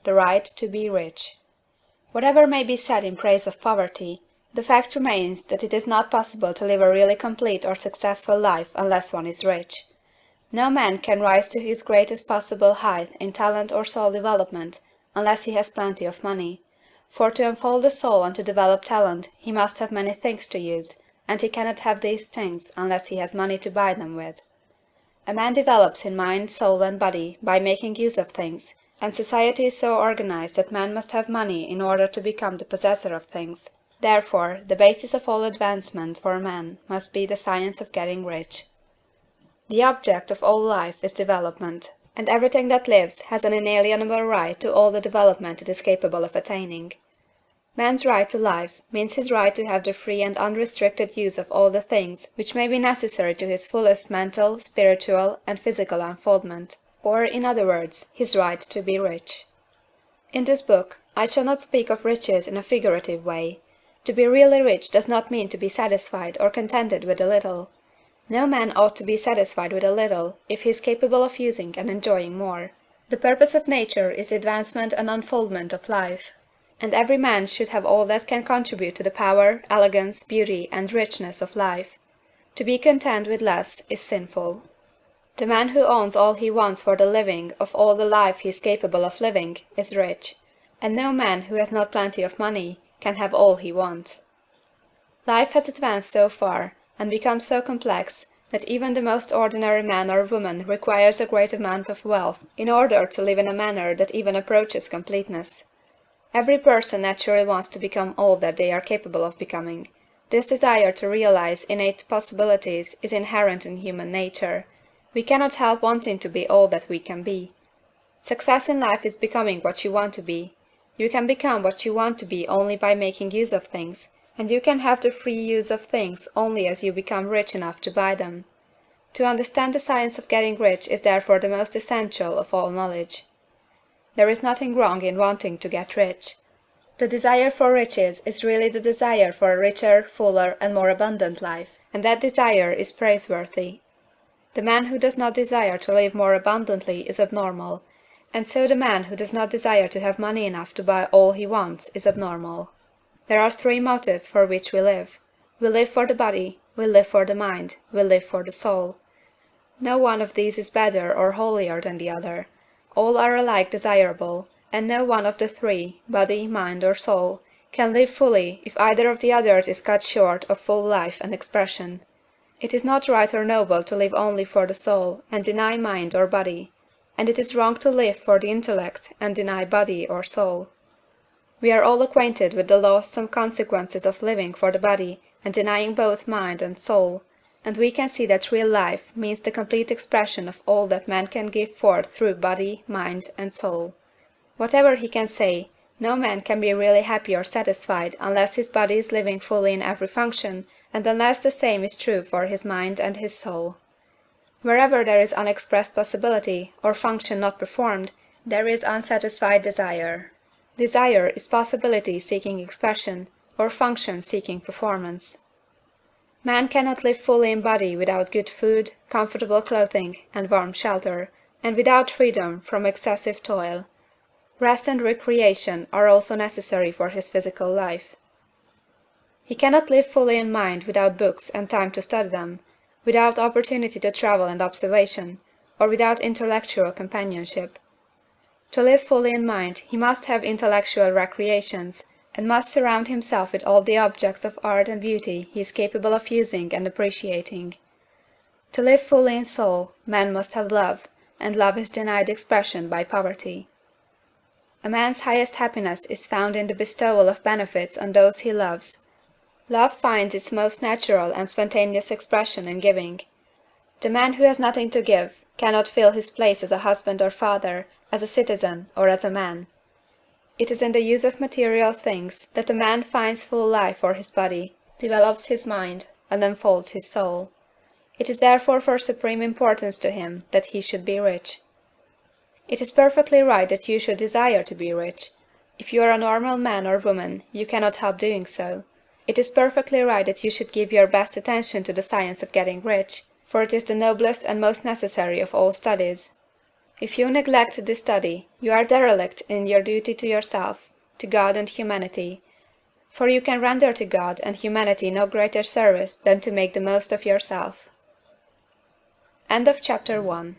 the right to be rich. Whatever may be said in praise of poverty, the fact remains that it is not possible to live a really complete or successful life unless one is rich. No man can rise to his greatest possible height in talent or soul development unless he has plenty of money, for to unfold the soul and to develop talent he must have many things to use, and he cannot have these things unless he has money to buy them with. A man develops in mind, soul, and body by making use of things, and society is so organized that man must have money in order to become the possessor of things. Therefore, the basis of all advancement for man must be the science of getting rich. The object of all life is development, and everything that lives has an inalienable right to all the development it is capable of attaining. Man's right to life means his right to have the free and unrestricted use of all the things which may be necessary to his fullest mental, spiritual, and physical unfoldment, or, in other words, his right to be rich. In this book, I shall not speak of riches in a figurative way. To be really rich does not mean to be satisfied or contented with a little. No man ought to be satisfied with a little if he is capable of using and enjoying more. The purpose of nature is the advancement and unfoldment of life, and every man should have all that can contribute to the power, elegance, beauty, and richness of life. To be content with less is sinful. The man who owns all he wants for the living of all the life he is capable of living is rich, and no man who has not plenty of money can have all he wants. Life has advanced so far, and become so complex, that even the most ordinary man or woman requires a great amount of wealth in order to live in a manner that even approaches completeness. Every person naturally wants to become all that they are capable of becoming. This desire to realize innate possibilities is inherent in human nature. We cannot help wanting to be all that we can be. Success in life is becoming what you want to be. You can become what you want to be only by making use of things, and you can have the free use of things only as you become rich enough to buy them. To understand the science of getting rich is therefore the most essential of all knowledge. There is nothing wrong in wanting to get rich. The desire for riches is really the desire for a richer, fuller, and more abundant life, and that desire is praiseworthy. The man who does not desire to live more abundantly is abnormal, and so the man who does not desire to have money enough to buy all he wants is abnormal. There are three motives for which we live. We live for the body, we live for the mind, we live for the soul. No one of these is better or holier than the other. All are alike desirable, and no one of the three, body, mind, or soul, can live fully if either of the others is cut short of full life and expression. It is not right or noble to live only for the soul and deny mind or body, and it is wrong to live for the intellect and deny body or soul. We are all acquainted with the loathsome consequences of living for the body and denying both mind and soul, and we can see that real life means the complete expression of all that man can give forth through body, mind, and soul. Whatever he can say, no man can be really happy or satisfied unless his body is living fully in every function, and unless the same is true for his mind and his soul. Wherever there is unexpressed possibility, or function not performed, there is unsatisfied desire. Desire is possibility seeking expression, or function seeking performance. Man cannot live fully in body without good food, comfortable clothing, and warm shelter, and without freedom from excessive toil. Rest and recreation are also necessary for his physical life. He cannot live fully in mind without books and time to study them, without opportunity to travel and observation, or without intellectual companionship. To live fully in mind, he must have intellectual recreations, and must surround himself with all the objects of art and beauty he is capable of using and appreciating. To live fully in soul, man must have love, and love is denied expression by poverty. A man's highest happiness is found in the bestowal of benefits on those he loves. Love finds its most natural and spontaneous expression in giving. The man who has nothing to give cannot fill his place as a husband or father, as a citizen, or as a man. It is in the use of material things that a man finds full life for his body, develops his mind, and unfolds his soul. It is therefore for supreme importance to him that he should be rich. It is perfectly right that you should desire to be rich. If you are a normal man or woman, you cannot help doing so. It is perfectly right that you should give your best attention to the science of getting rich, for it is the noblest and most necessary of all studies. If you neglect this study, you are derelict in your duty to yourself, to God and humanity; for you can render to God and humanity no greater service than to make the most of yourself. CHAPTER II.